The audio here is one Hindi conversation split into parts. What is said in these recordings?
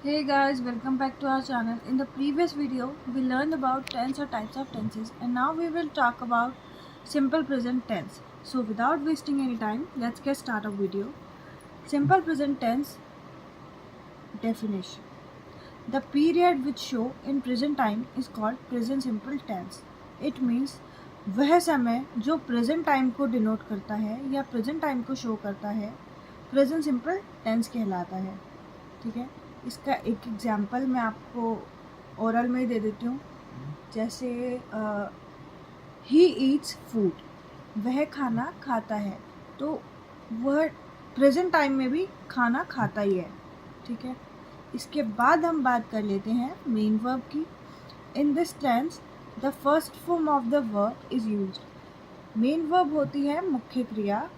Hey guys, welcome back to our channel. In the previous video, we learned about tense or types of tenses, and now we will talk about simple present tense. So without wasting any time, let's get started our video. Simple present tense definition. The period which show in present time is called present simple tense. It means वह समय जो प्रेजेंट टाइम को डिनोट करता है या प्रेजेंट टाइम को शो करता है प्रेजेंट सिंपल टेंस कहलाता है। ठीक है, इसका एक एग्जांपल मैं आपको ओरल में दे देती हूँ। जैसे ही ईट्स फूड, वह खाना खाता है, तो वह प्रेजेंट टाइम में भी खाना खाता ही है। ठीक है, इसके बाद हम बात कर लेते हैं मेन वर्ब की। In this tense the first form of the verb is used. Main verb होती है मुख्य क्रिया।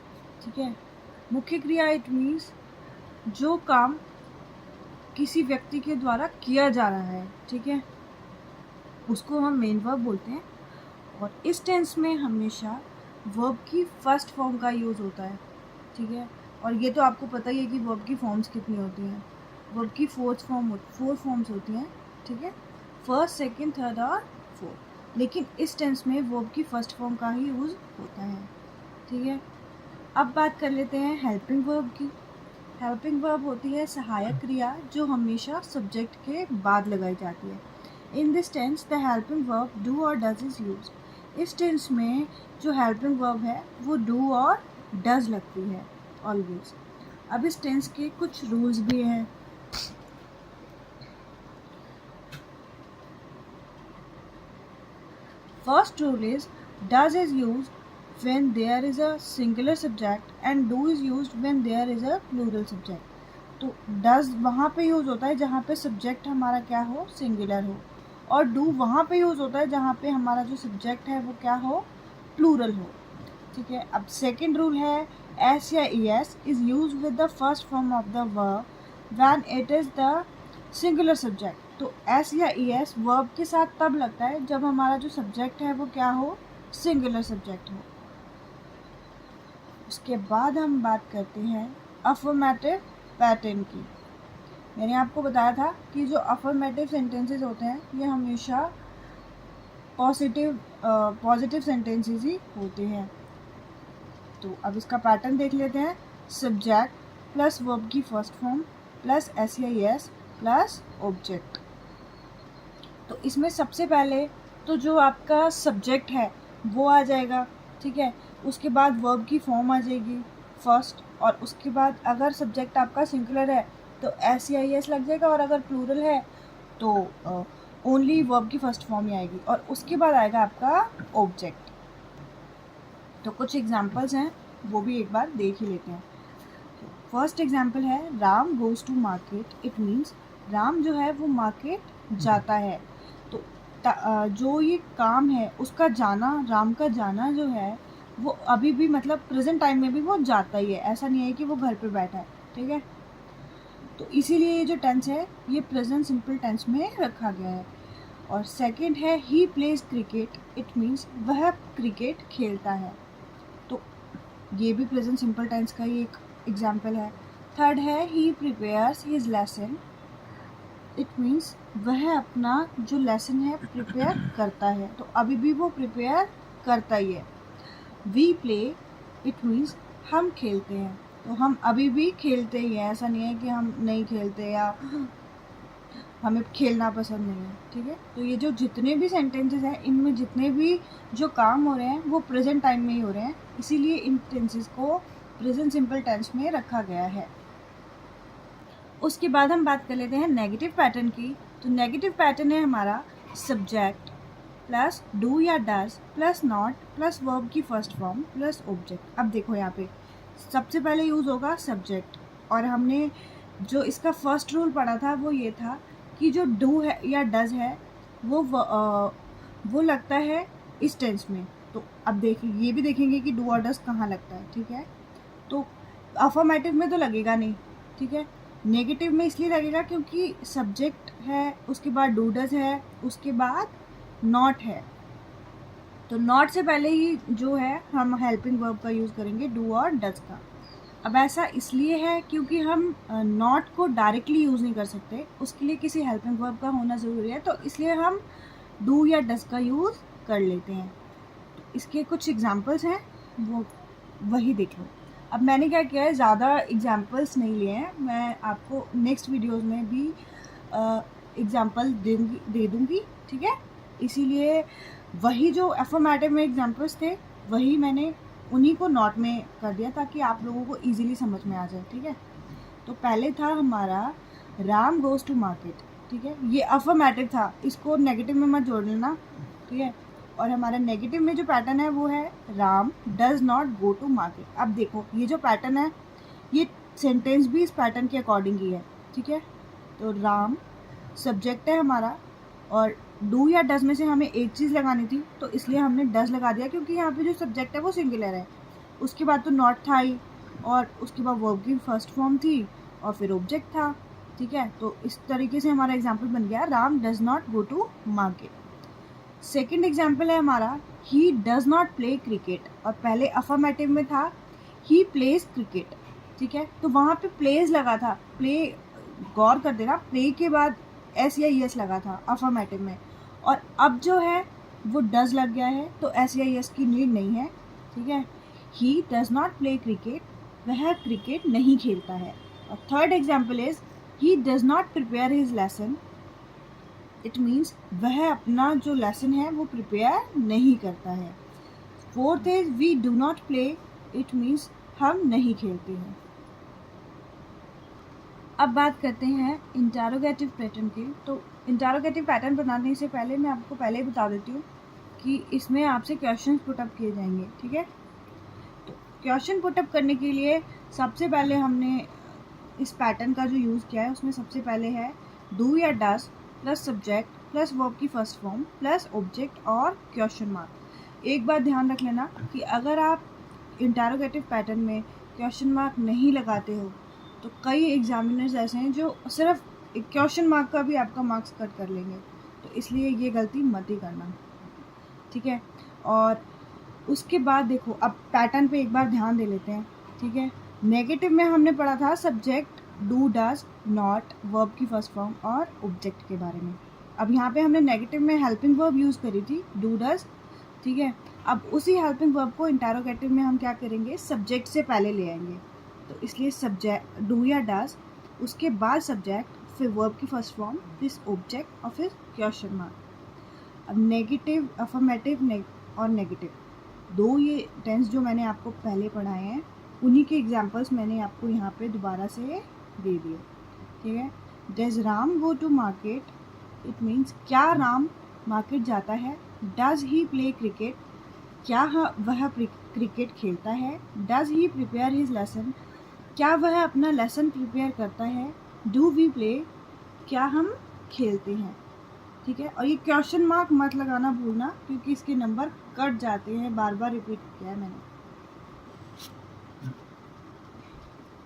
ठीक है, मुख्य क्रिया इट मीन्स जो काम किसी व्यक्ति के द्वारा किया जा रहा है, ठीक है, उसको हम मेन वर्ब बोलते हैं। और इस टेंस में हमेशा वर्ब की फर्स्ट फॉर्म का यूज़ होता है। ठीक है, और ये तो आपको पता ही है कि वर्ब की फॉर्म्स कितनी होती हैं। वर्ब की फोर फॉर्म्स होती हैं। ठीक है, फर्स्ट, सेकंड, थर्ड और फोर्थ। लेकिन इस टेंस में वर्ब की फर्स्ट फॉर्म का ही यूज़ होता है। ठीक है, अब बात कर लेते हैं हेल्पिंग वर्ब की। हेल्पिंग वर्ब होती है सहायक क्रिया जो हमेशा सब्जेक्ट के बाद लगाई जाती है। In this tense the helping verb do और डज इज यूज। इस टेंस में जो हेल्पिंग वर्ब है वो डू और डज लगती है ऑलवेज। अब इस टेंस के कुछ रूल्स भी हैं। First rule is does is use when there is a singular subject and do is used when there is a plural subject। तो does वहाँ पे यूज़ होता है जहाँ पे सब्जेक्ट हमारा क्या हो, सिंगुलर हो, और do वहाँ पे यूज़ होता है जहाँ पे हमारा जो सब्जेक्ट है वो क्या हो, प्लूरल हो। ठीक है, अब सेकेंड रूल है एस या E S is use with the first form of the verb when it is the singular subject. तो एस या ई एस वर्ब के साथ तब लगता है जब हमारा जो सब्जेक्ट है वो क्या हो, सिंगुलर सब्जेक्ट हो। उसके बाद हम बात करते हैं अफर्मेटिव पैटर्न की। मैंने आपको बताया था कि जो अफर्मेटिव सेंटेंसेस होते हैं ये हमेशा पॉजिटिव सेंटेंसेस ही होते हैं। तो अब इसका पैटर्न देख लेते हैं। सब्जेक्ट प्लस वर्ब की फर्स्ट फॉर्म प्लस एस या एस प्लस ऑब्जेक्ट। तो इसमें सबसे पहले तो जो आपका सब्जेक्ट है वो आ जाएगा। ठीक है, उसके बाद वर्ब की फॉर्म आ जाएगी फर्स्ट, और उसके बाद अगर सब्जेक्ट आपका सिंगुलर है तो एस या एस लग जाएगा, और अगर प्लूरल है तो ओनली वर्ब की फर्स्ट फॉर्म ही आएगी, और उसके बाद आएगा आपका ऑब्जेक्ट। तो कुछ एग्जांपल्स हैं वो भी एक बार देख ही लेते हैं। फर्स्ट एग्जांपल है Ram goes to market. It means Ram जो है वो मार्केट जाता है। तो जो ये काम है उसका जाना, राम का जाना जो है वो अभी भी मतलब प्रेजेंट टाइम में भी वो जाता ही है, ऐसा नहीं है कि वो घर पे बैठा है। ठीक है, तो इसीलिए ये जो टेंस है ये प्रेजेंट सिंपल टेंस में रखा गया है। और सेकंड है he plays cricket. It means वह क्रिकेट खेलता है। तो ये भी प्रेजेंट सिंपल टेंस का ही एक एग्जाम्पल है। थर्ड है ही prepares his lesson. It means वह अपना जो लेसन है प्रिपेयर करता है, तो अभी भी वो प्रिपेयर करता ही है। We play. इट मीन्स हम खेलते हैं, तो हम अभी भी खेलते ही हैं, ऐसा नहीं है कि हम नहीं खेलते या हमें खेलना पसंद नहीं है। ठीक है, तो ये जो जितने भी सेंटेंसेस हैं इनमें जितने भी जो काम हो रहे हैं वो प्रेजेंट टाइम में ही हो रहे हैं, इसीलिए इन टेंसेस को प्रेजेंट सिंपल टेंस में रखा गया है। उसके बाद हम बात कर लेते हैं नेगेटिव पैटर्न की। तो नेगेटिव पैटर्न है हमारा सब्जेक्ट प्लस डू या does plus not plus verb की फर्स्ट फॉर्म प्लस ऑब्जेक्ट। अब देखो यहाँ पे सबसे पहले यूज़ होगा सब्जेक्ट, और हमने जो इसका फर्स्ट रूल पढ़ा था वो ये था कि जो डू है या डज है वो लगता है इस टेंस में। तो अब देखिए ये भी देखेंगे कि डू और डज कहाँ लगता है। ठीक है, तो अफर्मेटिव में तो लगेगा नहीं। ठीक है, नेगेटिव में इसलिए लगेगा क्योंकि सब्जेक्ट है, उसके बाद डू डज है, उसके बाद नॉट है। तो नॉट से पहले ही जो है हम हेल्पिंग वर्ब का यूज़ करेंगे डू और डज का। अब ऐसा इसलिए है क्योंकि हम नॉट को डायरेक्टली यूज़ नहीं कर सकते, उसके लिए किसी हेल्पिंग वर्ब का होना ज़रूरी है, तो इसलिए हम डू या डज का यूज़ कर लेते हैं। तो इसके कुछ एग्जांपल्स हैं, वो वही देख लो। अब मैंने क्या किया है, ज़्यादा एग्जांपल्स नहीं लिए हैं, मैं आपको नेक्स्ट वीडियोस में भी एग्जांपल दे दूँगी, ठीक है। इसीलिए वही जो अफर्मेटिव में एग्जांपल्स थे वही मैंने उन्हीं को नॉट में कर दिया ताकि आप लोगों को इजीली समझ में आ जाए, ठीक है। तो पहले था हमारा राम गोज़ टू मार्केट, ठीक है, ये अफर्मेटिव था, इसको नेगेटिव में मत जोड़ लेना, ठीक है। और हमारा नेगेटिव में जो पैटर्न है वो है Ram does not go to market. अब देखो ये जो पैटर्न है ये सेंटेंस भी इस पैटर्न के अकॉर्डिंग ही है, ठीक है। तो राम सब्जेक्ट है हमारा, और डू या डज में से हमें एक चीज़ लगानी थी तो इसलिए हमने डज लगा दिया क्योंकि यहाँ पे जो सब्जेक्ट है वो सिंगुलर है। उसके बाद तो नॉट था ही, और उसके बाद वर्ब की फर्स्ट फॉर्म थी और फिर ऑब्जेक्ट था, ठीक है। तो इस तरीके से हमारा एग्जाम्पल बन गया Ram does not go to market. Second example है हमारा he does not play cricket, और पहले अफर्मेटिव में था ही प्लेज क्रिकेट, ठीक है। तो वहाँ पे प्लेज लगा था, प्ले गौर कर देना, प्ले के बाद एस या एस लगा था अफर्मेटिव में, और अब जो है वो डज लग गया है तो एस या एस की नीड नहीं है, ठीक है। ही डज नॉट प्ले क्रिकेट, वह क्रिकेट नहीं खेलता है। और third example is he does not prepare his lesson, it means वह अपना जो लेसन है वो प्रिपेयर नहीं करता है। Fourth is we do not play, it means हम नहीं खेलते हैं। अब बात करते हैं इंटरोगेटिव पैटर्न की। तो इंटरोगेटिव पैटर्न बनाने से पहले मैं आपको पहले ही बता देती हूँ कि इसमें आपसे क्वेश्चन पुटअप किए जाएंगे, ठीक है। तो क्वेश्चन पुटअप करने के लिए सबसे पहले हमने इस पैटर्न का जो यूज़ किया है उसमें सबसे पहले है डू या does plus subject plus verb की फर्स्ट फॉर्म प्लस ऑब्जेक्ट और क्वेश्चन मार्क। एक बात ध्यान रख लेना कि अगर आप इंटरोगेटिव पैटर्न में क्वेश्चन मार्क नहीं लगाते हो तो कई एग्जामिनर्स ऐसे हैं जो सिर्फ एक क्वेश्चन मार्क का भी आपका मार्क्स कट कर लेंगे, तो इसलिए ये गलती मत ही करना, ठीक है। और उसके बाद देखो अब पैटर्न पे एक बार ध्यान दे लेते हैं, ठीक है। नेगेटिव में हमने पढ़ा था subject do does not verb की फर्स्ट फॉर्म और ऑब्जेक्ट के बारे में। अब यहाँ पे हमने नेगेटिव में हेल्पिंग वर्ब यूज़ करी थी डू डज, ठीक है। अब उसी हेल्पिंग वर्ब को इंटरोगेटिव में हम क्या करेंगे, सब्जेक्ट से पहले ले आएंगे, तो इसलिए सब्जेक्ट डू या डज, उसके बाद सब्जेक्ट, फिर वर्ब की फर्स्ट फॉर्म, फिर ऑब्जेक्ट और फिर क्वेश्चन मार्क। अब नेगेटिव, अफर्मेटिव और नेगेटिव दो ये टेंस जो मैंने आपको पहले पढ़ाए हैं उन्हीं के एग्जांपल्स मैंने आपको यहाँ पे दोबारा से दे दिए, ठीक है। Does Ram go to market, it means क्या राम मार्केट जाता है। डज ही प्ले क्रिकेट, क्या वह क्रिकेट खेलता है। Does he prepare his lesson, क्या वह अपना लेसन प्रिपेयर करता है। डू वी प्ले, क्या हम खेलते हैं, ठीक है। और ये क्वेश्चन मार्क मत लगाना भूलना क्योंकि इसके नंबर कट जाते हैं, बार बार रिपीट किया है मैंने।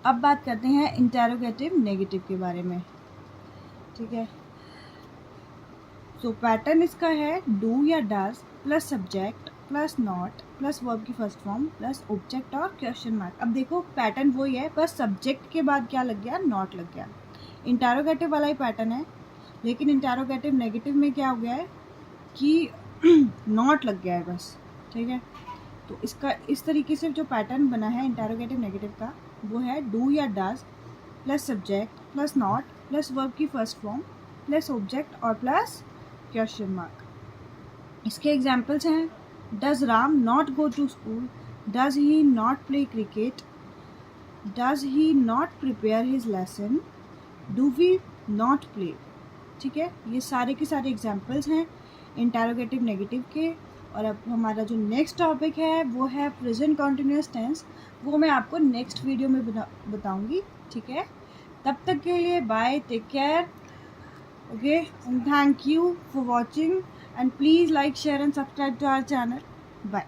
अब बात करते हैं इंटरोगेटिव नेगेटिव के बारे में, ठीक है। तो पैटर्न इसका है डू या does plus subject plus not plus verb की फर्स्ट फॉर्म प्लस ऑब्जेक्ट और क्वेश्चन मार्क। अब देखो पैटर्न वही है, बस सब्जेक्ट के बाद क्या लग गया, नॉट लग गया। इंटरोगेटिव वाला ही पैटर्न है, लेकिन इंटरोगेटिव नेगेटिव में क्या हो गया है कि नॉट लग गया है बस, ठीक है। तो इसका इस तरीके से जो पैटर्न बना है इंटरोगेटिव नेगेटिव का वो है डू या does plus subject plus not plus verb की फर्स्ट फॉर्म प्लस ऑब्जेक्ट और प्लस क्वेश्चन मार्क। इसके एग्जाम्पल्स हैं does Ram not go to school, does he not play cricket, does he not prepare his lesson, do we not play, ठीक है। ये सारे के सारे एग्जाम्पल्स हैं इंटरोगेटिव नेगेटिव के। और अब हमारा जो नेक्स्ट टॉपिक है वो है प्रेजेंट कॉन्टिन्यूअस टेंस, वो मैं आपको नेक्स्ट वीडियो में बताऊंगी, ठीक है। तब तक के लिए bye, take care, okay, and thank you for watching, and please like, share and subscribe to our channel. Bye.